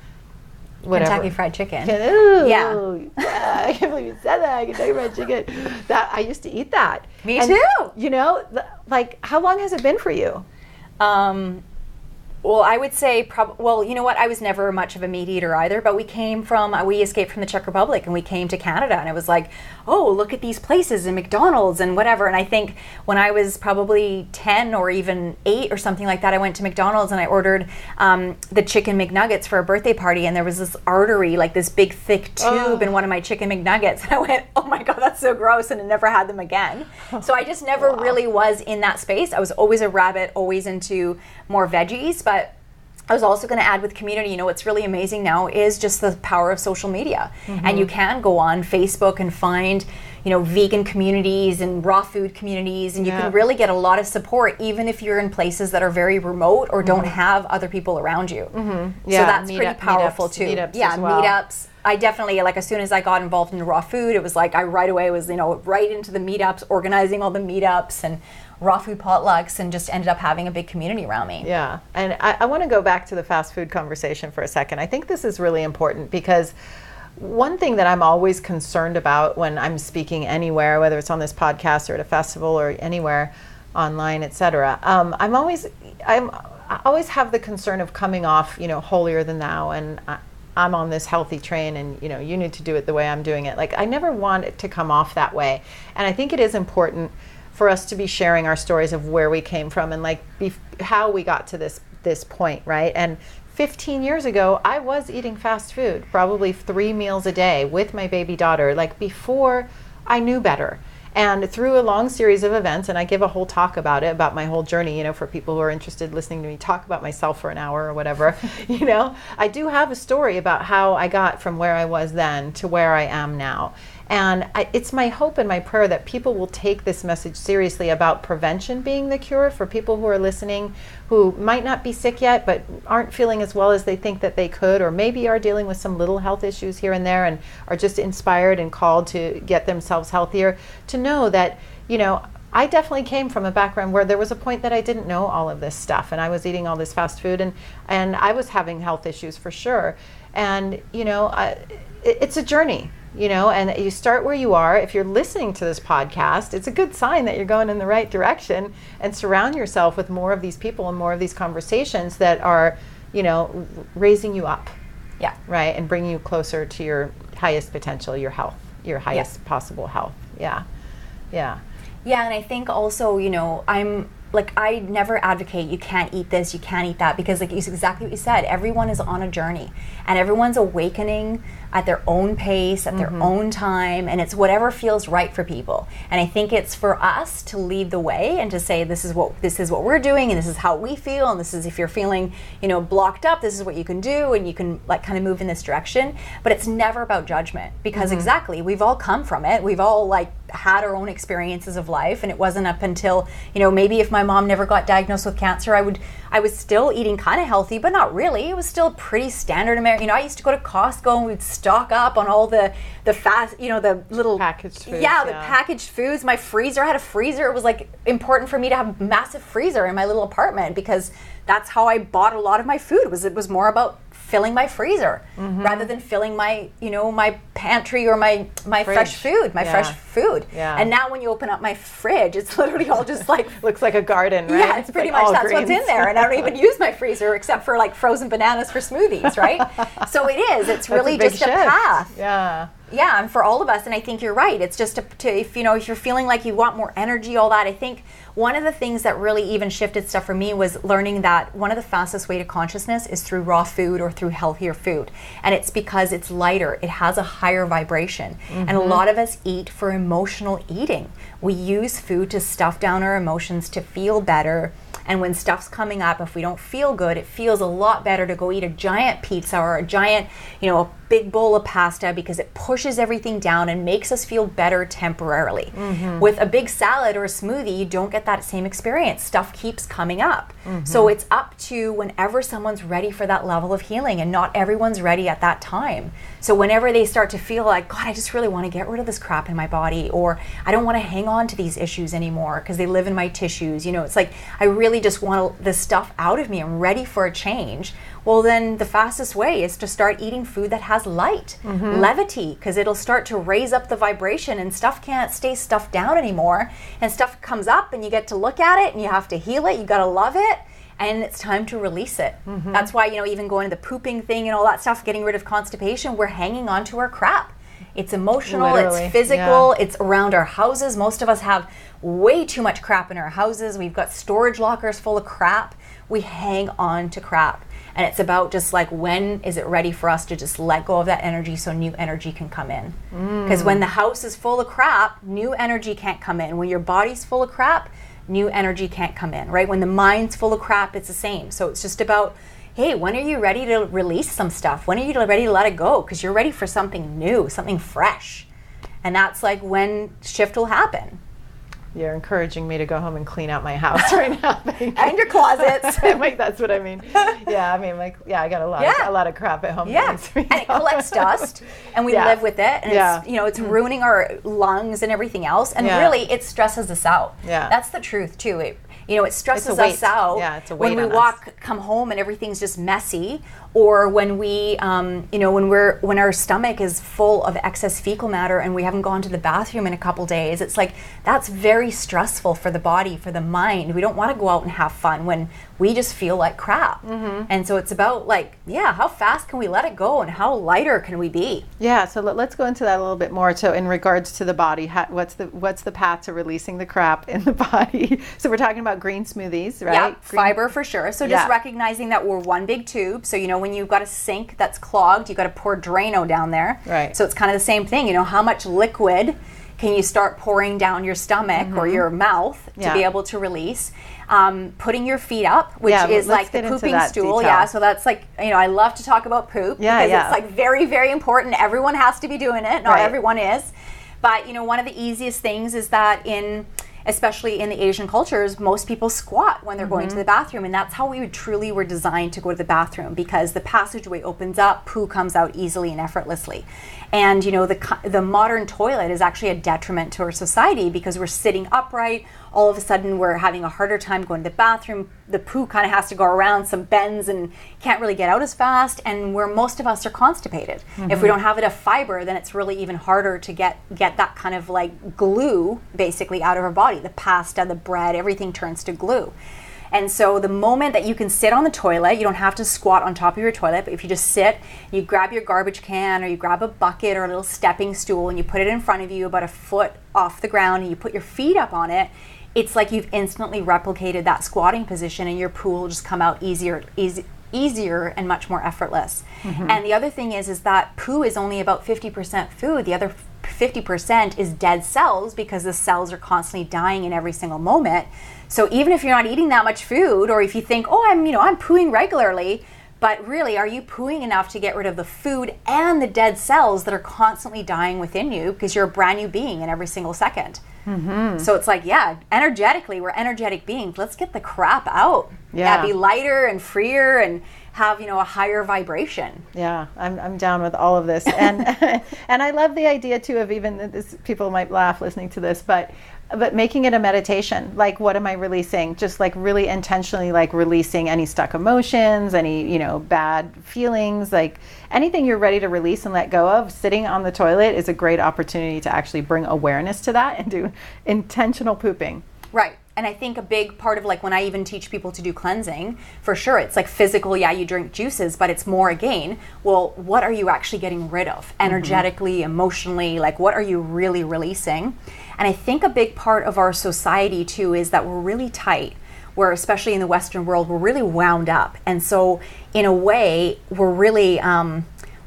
whatever. Kentucky Fried Chicken. Ooh, yeah. I can't believe you said that. Kentucky Fried Chicken. That I used to eat that. Me too. You know, like, how long has it been for you? Well, I would say, well, you know what? I was never much of a meat eater either, but we escaped from the Czech Republic and we came to Canada, and it was like, oh, look at these places and McDonald's and whatever. And I think when I was probably 10 or even 8 or something like that, I went to McDonald's and I ordered the chicken McNuggets for a birthday party, and there was this artery, like this big thick tube in one of my chicken McNuggets. And I went, oh my God, that's so gross, and I never had them again. So I just never really was in that space. I was always a rabbit, always into more veggies, but I was also going to add with community, you know, what's really amazing now is just the power of social media. And you can go on Facebook and find, you know, vegan communities and raw food communities, and you can really get a lot of support even if you're in places that are very remote or don't have other people around you. So that's pretty powerful too. Meetups. I definitely, like, as soon as I got involved in raw food, it was like I right away was, you know, right into the meetups, organizing all the meetups and raw food potlucks, and just ended up having a big community around me. Yeah, and I want to go back to the fast food conversation for a second. I think this is really important because one thing that I'm always concerned about when I'm speaking anywhere, whether it's on this podcast or at a festival or anywhere online, etc., I always have the concern of coming off, you know, holier than thou, and I'm on this healthy train, and you know, you need to do it the way I'm doing it. Like, I never want it to come off that way. And I think it is important for us to be sharing our stories of where we came from and like how we got to this point, right? And 15 years ago, I was eating fast food, probably 3 meals a day with my baby daughter, like before I knew better. And through a long series of events, and I give a whole talk about it, about my whole journey, you know, for people who are interested listening to me talk about myself for an hour or whatever, you know, I do have a story about how I got from where I was then to where I am now. And it's my hope and my prayer that people will take this message seriously about prevention being the cure for people who are listening, who might not be sick yet, but aren't feeling as well as they think that they could, or maybe are dealing with some little health issues here and there and are just inspired and called to get themselves healthier, to know that, you know, I definitely came from a background where there was a point that I didn't know all of this stuff, and I was eating all this fast food, and I was having health issues for sure. And, you know, it's a journey. You know, and you start where you are. If you're listening to this podcast, it's a good sign that you're going in the right direction, and surround yourself with more of these people and more of these conversations that are, you know, raising you up. Yeah. Right. And bringing you closer to your highest potential, your health, your highest possible health. Yeah. Yeah. Yeah. And I think also, you know, I never advocate you can't eat this, you can't eat that, because like it's exactly what you said, everyone is on a journey and everyone's awakening at their own pace, at their own time, and it's whatever feels right for people. And I think it's for us to lead the way and to say, this is what we're doing, and this is how we feel, and this is, if you're feeling, you know, blocked up, this is what you can do, and you can like kind of move in this direction. But it's never about judgment, because exactly, we've all come from it. We've all like had our own experiences of life, and it wasn't up until, you know, maybe if my mom never got diagnosed with cancer, I was still eating kind of healthy, but not really. It was still pretty standard American. You know, I used to go to Costco and we'd stock up on all the fast, you know, the little packaged foods. Yeah, the packaged foods. My freezer, I had a freezer. It was like important for me to have a massive freezer in my little apartment, because that's how I bought a lot of my food. It was more about filling my freezer rather than filling my, you know, my pantry or my fresh food, fresh food. Yeah. And now when you open up my fridge, it's literally all just like looks like a garden, right? Yeah, it's pretty much that's greens. What's in there. And I don't even use my freezer except for like frozen bananas for smoothies, right? So it is. It's really just a path. Yeah. Yeah, and for all of us, and I think you're right. It's just if you're feeling like you want more energy, all that. I think one of the things that really even shifted stuff for me was learning that one of the fastest way to consciousness is through raw food or through healthier food, and it's because it's lighter. It has a higher vibration, and a lot of us eat for emotional eating. We use food to stuff down our emotions to feel better. And when stuff's coming up, if we don't feel good, it feels a lot better to go eat a giant pizza or a giant, you know, a big bowl of pasta, because it pushes everything down and makes us feel better temporarily. With a big salad or a smoothie, you don't get that same experience. Stuff keeps coming up. So it's up to whenever someone's ready for that level of healing, and not everyone's ready at that time. So whenever they start to feel like, God, I just really want to get rid of this crap in my body, or I don't want to hang on to these issues anymore because they live in my tissues. You know, it's like, I really just want this stuff out of me. I'm ready for a change. Well, then the fastest way is to start eating food that has light, levity, because it'll start to raise up the vibration, and stuff can't stay stuffed down anymore. And stuff comes up and you get to look at it and you have to heal it. You got to love it. And it's time to release it. That's why, you know, even going to the pooping thing and all that stuff, getting rid of constipation, we're hanging on to our crap. It's emotional, literally. It's physical, it's around our houses. Most of us have way too much crap in our houses. We've got storage lockers full of crap. We hang on to crap. And it's about just like, when is it ready for us to just let go of that energy so new energy can come in? Because when the house is full of crap, new energy can't come in. When your body's full of crap, new energy can't come in, right? When the mind's full of crap, it's the same. So it's just about, hey, when are you ready to release some stuff? When are you ready to let it go? Because you're ready for something new, something fresh. And that's like when shift will happen. You're encouraging me to go home and clean out my house right now. And your closets. Like, that's what I mean. Yeah, I mean, like, yeah, I got a lot of crap at home. Yeah, and it collects dust, and we live with it, and it's, you know, it's ruining our lungs and everything else, and really, it stresses us out. Yeah, that's the truth too. It stresses us out. Yeah, it's a weight when we come home and everything's just messy, or when we, when our stomach is full of excess fecal matter and we haven't gone to the bathroom in a couple days. It's like, that's very stressful for the body, for the mind. We don't want to go out and have fun when we just feel like crap. And so it's about like, how fast can we let it go, and how lighter can we be? Yeah, so let's go into that a little bit more. So in regards to the body, what's the path to releasing the crap in the body? So we're talking about green smoothies, right? Yeah, fiber for sure. So just recognizing that we're one big tube. So, you know, when you've got a sink that's clogged, you've got to pour Drano down there. Right. So it's kind of the same thing. You know, how much liquid can you start pouring down your stomach or your mouth to be able to release? Putting your feet up, which is like the pooping stool. Yeah, so that's like, you know, I love to talk about poop because it's like very, very important. Everyone has to be doing it. Not everyone is. But, you know, one of the easiest things is that especially in the Asian cultures, most people squat when they're going to the bathroom, and that's how we truly were designed to go to the bathroom, because the passageway opens up, poo comes out easily and effortlessly. And, you know, the modern toilet is actually a detriment to our society, because we're sitting upright. All of a sudden, we're having a harder time going to the bathroom. The poo kind of has to go around some bends and can't really get out as fast. And where most of us are constipated. If we don't have enough fiber, then it's really even harder to get that kind of like glue basically out of our body. The pasta, the bread, everything turns to glue. And so the moment that you can sit on the toilet, you don't have to squat on top of your toilet, but if you just sit, you grab your garbage can, or you grab a bucket or a little stepping stool, and you put it in front of you about a foot off the ground, and you put your feet up on it, it's like you've instantly replicated that squatting position, and your poo will just come out easier easier and much more effortless. And the other thing is that poo is only about 50% food. The other 50% is dead cells, because the cells are constantly dying in every single moment. So even if you're not eating that much food, or if you think, oh, I'm pooing regularly, but really, are you pooing enough to get rid of the food and the dead cells that are constantly dying within you, because you're a brand new being in every single second? So it's like, yeah, energetically, we're energetic beings. Let's get the crap out. Yeah, be lighter and freer and have, a higher vibration. Yeah, I'm down with all of this. And and I love the idea too of, even this, people might laugh listening to this, but making it a meditation. Like, what am I releasing? Just like really intentionally, like releasing any stuck emotions, any, bad feelings, like anything you're ready to release and let go of. Sitting on the toilet is a great opportunity to actually bring awareness to that and do intentional pooping. Right. And I think a big part of, like, when I even teach people to do cleansing, for sure, it's like physical, yeah, you drink juices, but it's more, again, well, what are you actually getting rid of? Energetically, emotionally, like, what are you really releasing? And I think a big part of our society too is that we're really tight. Where, especially in the Western world, we're really wound up. And so in a way, we're really,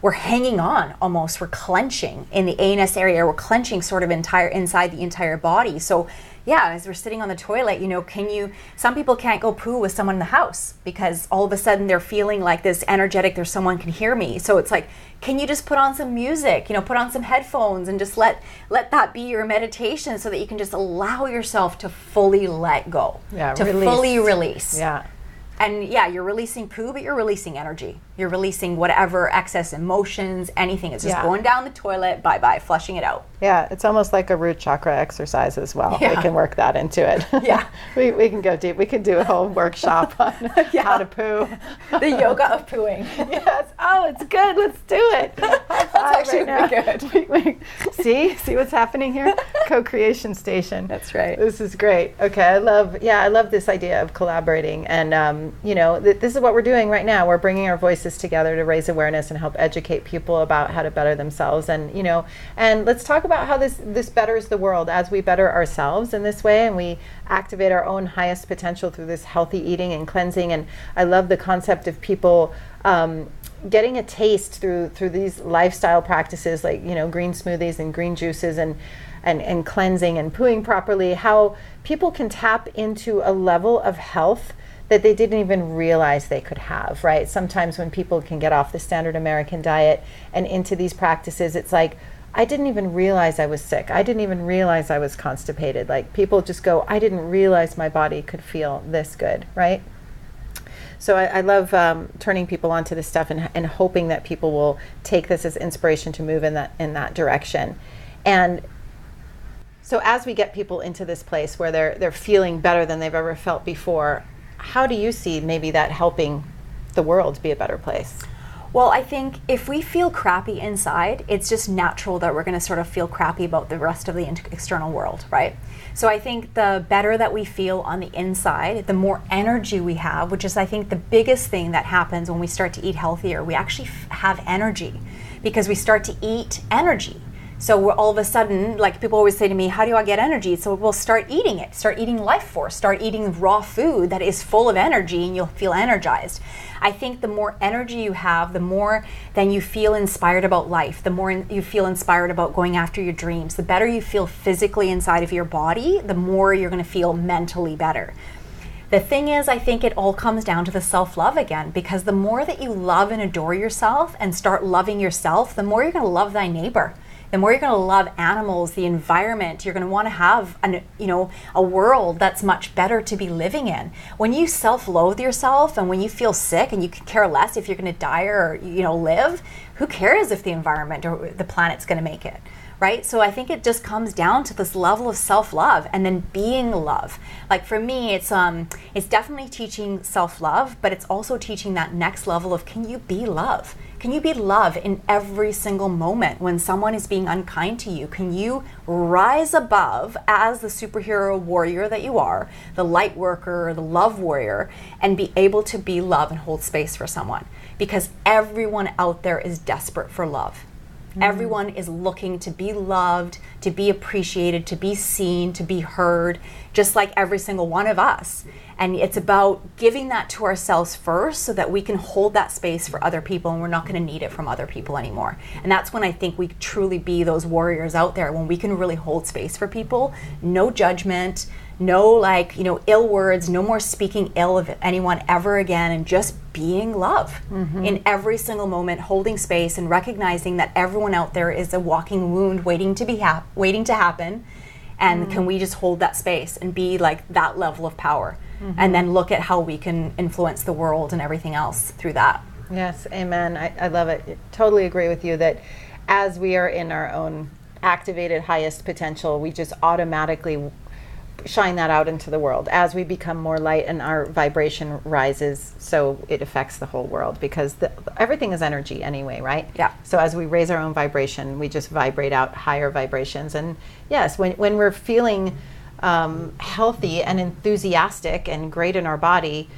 we're hanging on almost. We're clenching in the anus area. We're clenching sort of inside the entire body. So yeah, as we're sitting on the toilet, some people can't go poo with someone in the house, because all of a sudden they're feeling like this energetic, there's someone can hear me. So it's like, can you just put on some music, put on some headphones and just let that be your meditation, so that you can just allow yourself to fully let go, fully release. Yeah. And yeah, you're releasing poo, but you're releasing energy. You're releasing whatever excess emotions, anything. It's just going down the toilet, bye-bye, flushing it out. Yeah, it's almost like a root chakra exercise as well. Yeah. We can work that into it. Yeah. we can go deep. We can do a whole workshop on how to poo. The yoga of pooing. Yes. Oh, it's good. Let's do it. That's actually good. See what's happening here? Co-creation station. That's right. This is great. Okay, I love this idea of collaborating. And, this is what we're doing right now. We're bringing our voices together to raise awareness and help educate people about how to better themselves. And, and let's talk about how this betters the world as we better ourselves in this way, and we activate our own highest potential through this healthy eating and cleansing. And I love the concept of people getting a taste through these lifestyle practices, like green smoothies and green juices and cleansing and pooing properly, how people can tap into a level of health that they didn't even realize they could have, right? Sometimes when people can get off the standard American diet and into these practices, it's like, I didn't even realize I was sick. I didn't even realize I was constipated. Like, people just go, I didn't realize my body could feel this good, right? So I love turning people onto this stuff and hoping that people will take this as inspiration to move in that direction. And so as we get people into this place where they're feeling better than they've ever felt before, how do you see maybe that helping the world be a better place? Well, I think if we feel crappy inside, it's just natural that we're going to sort of feel crappy about the rest of the external world, right? So I think the better that we feel on the inside, the more energy we have, which is, I think, the biggest thing that happens when we start to eat healthier. We actually have energy because we start to eat energy. So we're all of a sudden, like, people always say to me, how do I get energy? So we'll start eating it. Start eating life force. Start eating raw food that is full of energy, and you'll feel energized. I think the more energy you have, the more then you feel inspired about life, the more you feel inspired about going after your dreams. The better you feel physically inside of your body, the more you're going to feel mentally better. The thing is, I think it all comes down to the self-love again, because the more that you love and adore yourself and start loving yourself, the more you're going to love thy neighbor. The more you're going to love animals, the environment. You're going to want to have a world that's much better to be living in. When you self-loathe yourself and when you feel sick and you can care less if you're going to die or live, who cares if the environment or the planet's going to make it, right? So I think it just comes down to this level of self-love and then being love. Like, for me, it's definitely teaching self-love, but it's also teaching that next level of, can you be love? Can you be love in every single moment when someone is being unkind to you? Can you rise above as the superhero warrior that you are, the light worker, the love warrior, and be able to be love and hold space for someone? Because everyone out there is desperate for love. Everyone is looking to be loved, to be appreciated, to be seen, to be heard, just like every single one of us. And it's about giving that to ourselves first so that we can hold that space for other people, and we're not going to need it from other people anymore. And that's when I think we truly be those warriors out there, when we can really hold space for people. No judgment, no ill words, no more speaking ill of anyone ever again, and just being love in every single moment, holding space and recognizing that everyone out there is a walking wound waiting to happen. And can we just hold that space and be like that level of power? And then look at how we can influence the world and everything else through that. Yes, amen. I love it. Totally agree with you that as we are in our own activated highest potential, we just automatically shine that out into the world. As we become more light and our vibration rises, so it affects the whole world, because everything is energy anyway, right? Yeah. So as we raise our own vibration, we just vibrate out higher vibrations. And yes, when we're feeling healthy and enthusiastic and great in our body,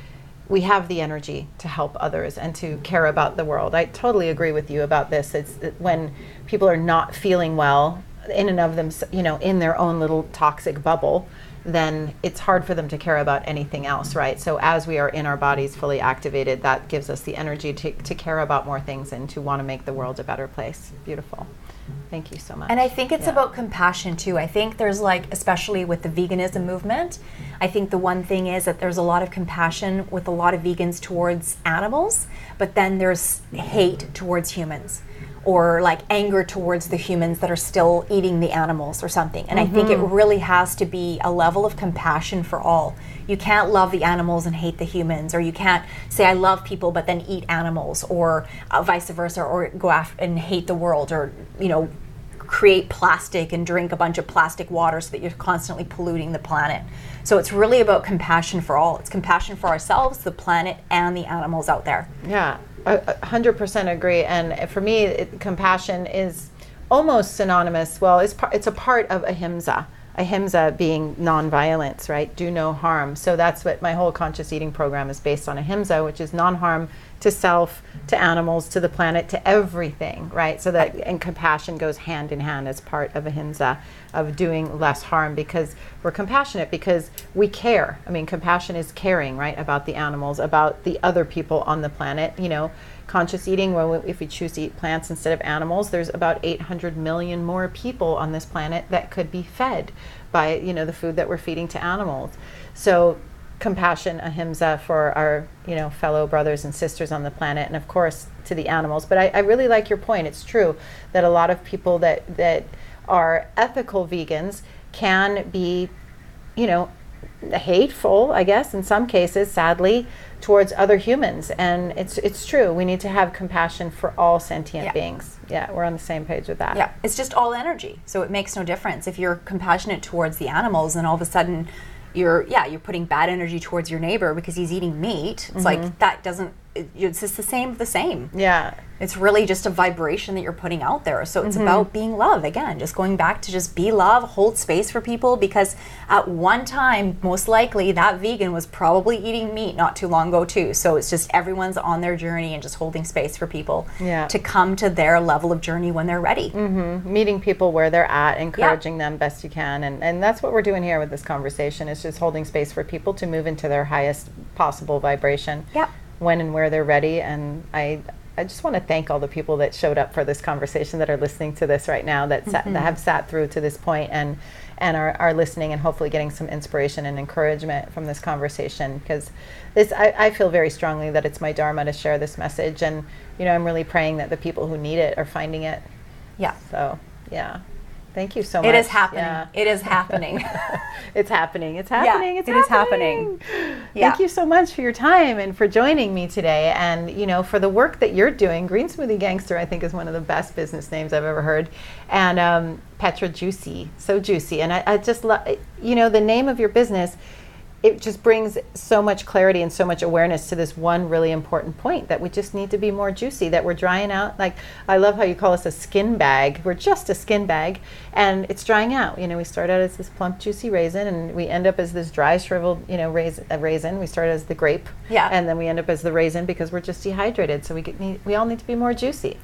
we have the energy to help others and to care about the world. I totally agree with you about this. It's when people are not feeling well in and of them, in their own little toxic bubble, then it's hard for them to care about anything else, right? So as we are in our bodies fully activated, that gives us the energy to care about more things and to want to make the world a better place. Beautiful. Thank you so much. And I think it's about compassion too. I think there's especially with the veganism movement, I think the one thing is that there's a lot of compassion with a lot of vegans towards animals, but then there's hate towards humans, or anger towards the humans that are still eating the animals or something. And I think it really has to be a level of compassion for all. You can't love the animals and hate the humans, or you can't say I love people but then eat animals, or vice versa, or go after and hate the world, or create plastic and drink a bunch of plastic water so that you're constantly polluting the planet. So it's really about compassion for all. It's compassion for ourselves, the planet, and the animals out there. Yeah, 100% agree. And for me, compassion is almost synonymous. Well, it's a part of ahimsa. Ahimsa being nonviolence, right? Do no harm. So that's what my whole conscious eating program is based on, ahimsa, which is non-harm to self, to animals, to the planet, to everything, right? So that, and compassion goes hand in hand as part of ahimsa, of doing less harm, because we're compassionate, because we care. I mean, compassion is caring, right? About the animals, about the other people on the planet. Conscious eating, if we choose to eat plants instead of animals, there's about 800 million more people on this planet that could be fed by, the food that we're feeding to animals. So compassion, ahimsa, for our, fellow brothers and sisters on the planet, and of course to the animals. But I really like your point. It's true that a lot of people that are ethical vegans can be, hateful, I guess, in some cases, sadly, towards other humans. And it's true. We need to have compassion for all sentient beings. Yeah, we're on the same page with that. Yeah, it's just all energy. So it makes no difference. If you're compassionate towards the animals, and all of a sudden you're putting bad energy towards your neighbor because he's eating meat. It's that doesn't, it's just the same. Yeah. It's really just a vibration that you're putting out there. So it's about being love. Again, just going back to just be love, hold space for people, because at one time, most likely, that vegan was probably eating meat not too long ago too. So it's just everyone's on their journey and just holding space for people to come to their level of journey when they're ready. Meeting people where they're at, encouraging them best you can. And that's what we're doing here with this conversation, is just holding space for people to move into their highest possible vibration when and where they're ready. And I just want to thank all the people that showed up for this conversation, that are listening to this right now, that have sat through to this point and are listening, and hopefully getting some inspiration and encouragement from this conversation, because I feel very strongly that it's my dharma to share this message, and I'm really praying that the people who need it are finding it. So thank you so much. It is happening. It is happening. It's happening. It's happening. Thank you so much for your time and for joining me today, and for the work that you're doing. Green Smoothie Gangster, I think, is one of the best business names I've ever heard, and Petra Juicy, so juicy. And I just love, the name of your business. It just brings so much clarity and so much awareness to this one really important point, that we just need to be more juicy, that we're drying out. Like, I love how you call us a skin bag. We're just a skin bag, and it's drying out. We start out as this plump, juicy raisin, and we end up as this dry, shriveled, raisin. We start as the grape, and then we end up as the raisin, because we're just dehydrated. So we all need to be more juicy.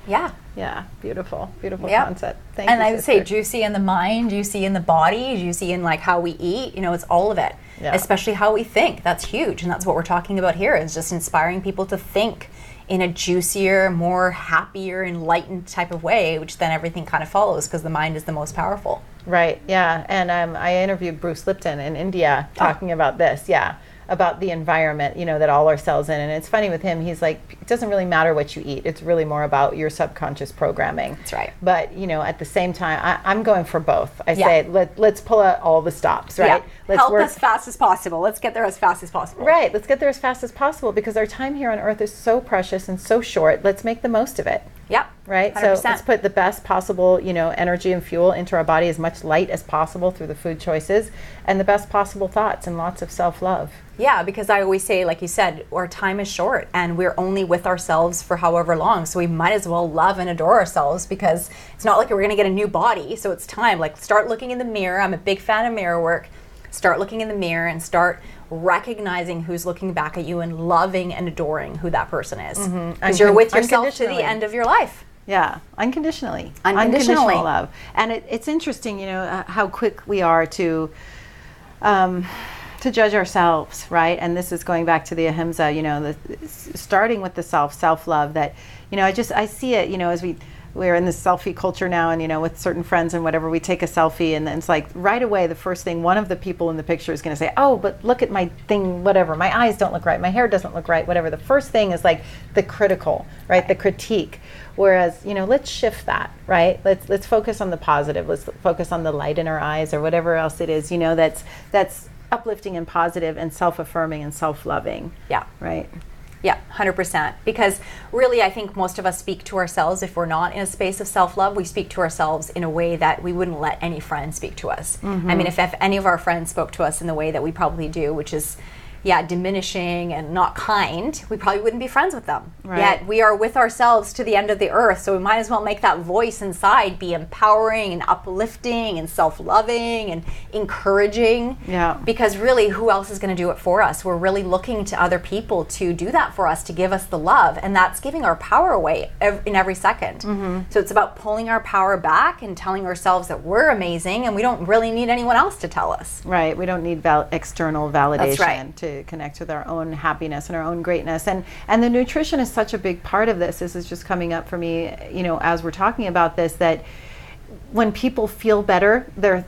Yeah, beautiful Yep. concept. Thank And you, I would say sister. juicy in the mind, juicy in the body, juicy in like how we eat, it's all of it. Yeah. Especially how we think. That's huge. And that's what we're talking about here, is just inspiring people to think in a juicier, more happier, enlightened type of way, which then everything kind of follows, because the mind is the most powerful. Right, yeah. And I interviewed Bruce Lipton in India talking about this, about the environment, that all our cells in. And it's funny with him, he's like, it doesn't really matter what you eat. It's really more about your subconscious programming. That's right. But, at the same time, I'm going for both. I say, let's pull out all the stops, right? Yeah. Let's Help work as fast as possible. Let's get there as fast as possible. Right, let's get there as fast as possible, because our time here on Earth is so precious and so short. Let's make the most of it. Yep. Right? 100%. So let's put the best possible, energy and fuel into our body, as much light as possible through the food choices, and the best possible thoughts, and lots of self-love. Yeah, because I always say, like you said, our time is short and we're only with ourselves for however long. So we might as well love and adore ourselves, because it's not like we're going to get a new body. So it's time. Like, start looking in the mirror. I'm a big fan of mirror work. Start looking in the mirror and start recognizing who's looking back at you and loving and adoring who that person is. Because you're with yourself to the end of your life. Yeah, unconditionally. Unconditionally. Unconditional love. And it's interesting, how quick we are to judge ourselves, right? And this is going back to the ahimsa, starting with the self-love that, I see it, as we're in this selfie culture now, and with certain friends and whatever, we take a selfie, and then it's like right away the first thing one of the people in the picture is going to say, oh, but look at my thing, whatever, my eyes don't look right, my hair doesn't look right, whatever. The first thing is like the critical, right? The critique. Whereas, let's shift that, right? Let's focus on the positive. Let's focus on the light in our eyes, or whatever else it is, that's uplifting and positive and self-affirming and self-loving. Yeah. Right. Yeah, 100%. Because really, I think most of us speak to ourselves. If we're not in a space of self-love, we speak to ourselves in a way that we wouldn't let any friend speak to us. I mean, if any of our friends spoke to us in the way that we probably do, which is, diminishing and not kind, we probably wouldn't be friends with them. Right. Yet we are with ourselves to the end of the earth, so we might as well make that voice inside be empowering and uplifting and self-loving and encouraging. Yeah. Because really, who else is going to do it for us? We're really looking to other people to do that for us, to give us the love, and that's giving our power away in every second. So it's about pulling our power back and telling ourselves that we're amazing and we don't really need anyone else to tell us. Right. We don't need external validation. That's right. To connect with our own happiness and our own greatness. And the nutrition is such a big part of this. This is just coming up for me, as we're talking about this, that when people feel better, their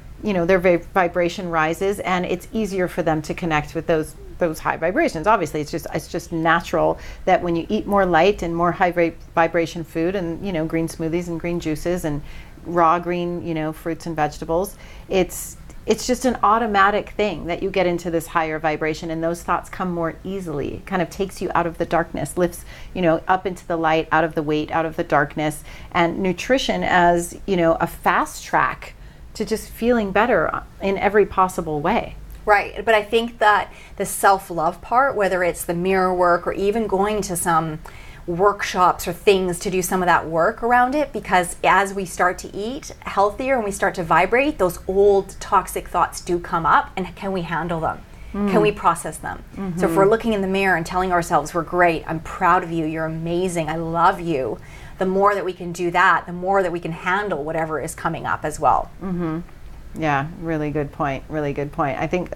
vibration rises, and it's easier for them to connect with those high vibrations. Obviously, it's just natural that when you eat more light and more high vibration food, and green smoothies and green juices and raw green fruits and vegetables, it's just an automatic thing that you get into this higher vibration, and those thoughts come more easily. It kind of takes you out of the darkness, lifts, up into the light, out of the weight, out of the darkness. And nutrition as, a fast track to just feeling better in every possible way. Right. But I think that the self-love part, whether it's the mirror work or even going to some workshops or things to do some of that work around it, because as we start to eat healthier and we start to vibrate, those old toxic thoughts do come up, and can we handle them? Can we process them? So if we're looking in the mirror and telling ourselves we're great, I'm proud of you, you're amazing, I love you, the more that we can do that, the more that we can handle whatever is coming up as well. Yeah, really good point. Really good point. I think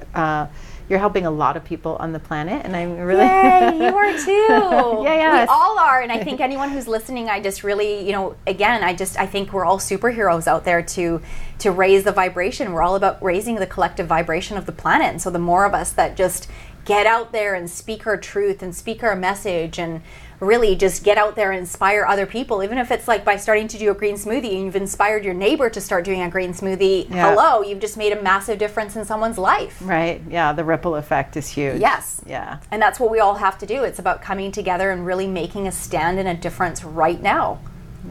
you're helping a lot of people on the planet, and I'm really... Yay, you are too. Yes. We all are, and I think anyone who's listening, I just really, again, I think we're all superheroes out there to raise the vibration. We're all about raising the collective vibration of the planet, and so the more of us that just get out there and speak our truth and speak our message and really just get out there and inspire other people, even if it's like by starting to do a green smoothie and you've inspired your neighbor to start doing a green smoothie. Hello, you've just made a massive difference in someone's life. Right. Yeah, the ripple effect is huge. Yes. Yeah. And that's what we all have to do. It's about coming together and really making a stand and a difference right now.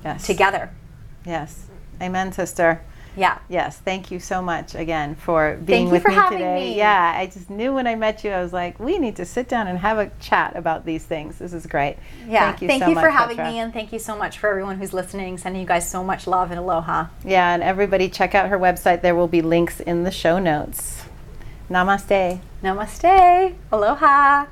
Yes. Together. Yes. Amen, sister. Yeah. Yes. Thank you so much again for being with me today. Yeah. I just knew when I met you, I was like, we need to sit down and have a chat about these things. This is great. Yeah. Thank you so much, for having Petra. me, and thank you so much for everyone who's listening. Sending you guys so much love and aloha. Yeah. And everybody check out her website. There will be links in the show notes. Namaste. Namaste. Aloha.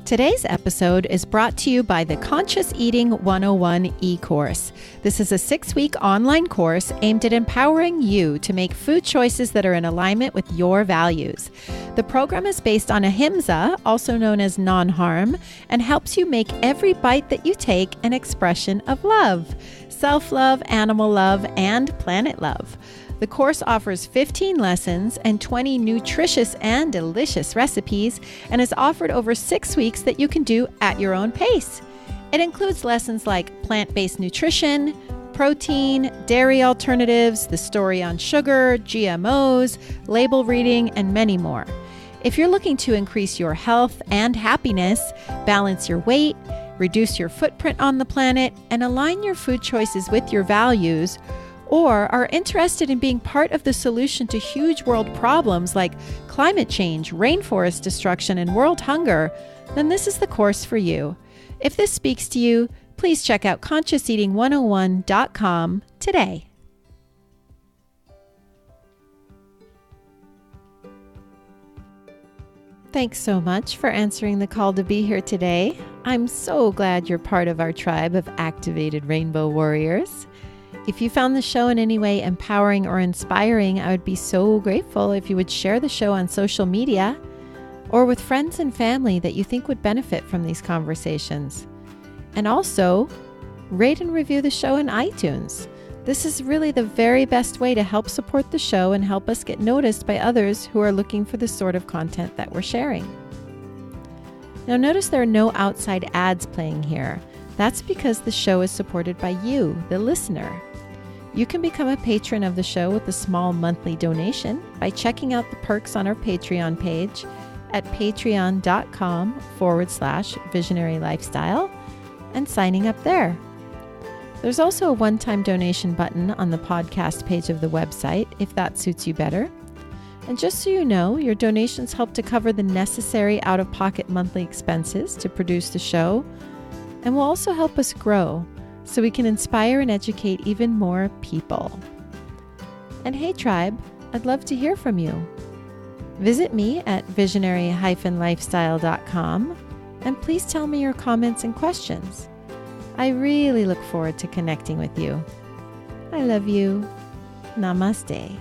Today's episode is brought to you by the Conscious Eating 101 e-course. This is a 6-week online course aimed at empowering you to make food choices that are in alignment with your values. The program is based on ahimsa, also known as non-harm, and helps you make every bite that you take an expression of love, self-love, animal love, and planet love. The course offers 15 lessons and 20 nutritious and delicious recipes and is offered over 6 weeks that you can do at your own pace. It includes lessons like plant-based nutrition, protein, dairy alternatives, the story on sugar, GMOs, label reading, and many more. If you're looking to increase your health and happiness, balance your weight, reduce your footprint on the planet, and align your food choices with your values, or are interested in being part of the solution to huge world problems like climate change, rainforest destruction, and world hunger, then this is the course for you. If this speaks to you, please check out consciouseating101.com today. Thanks so much for answering the call to be here today. I'm so glad you're part of our tribe of activated rainbow warriors. If you found the show in any way empowering or inspiring, I would be so grateful if you would share the show on social media or with friends and family that you think would benefit from these conversations. And also, rate and review the show in iTunes. This is really the very best way to help support the show and help us get noticed by others who are looking for the sort of content that we're sharing. Now notice there are no outside ads playing here. That's because the show is supported by you, the listener. You can become a patron of the show with a small monthly donation by checking out the perks on our Patreon page at patreon.com/visionary lifestyle and signing up there. There's also a one-time donation button on the podcast page of the website if that suits you better. And just so you know, your donations help to cover the necessary out-of-pocket monthly expenses to produce the show and will also help us grow so we can inspire and educate even more people. And hey tribe, I'd love to hear from you. Visit me at visionary-lifestyle.com and please tell me your comments and questions. I really look forward to connecting with you. I love you. Namaste.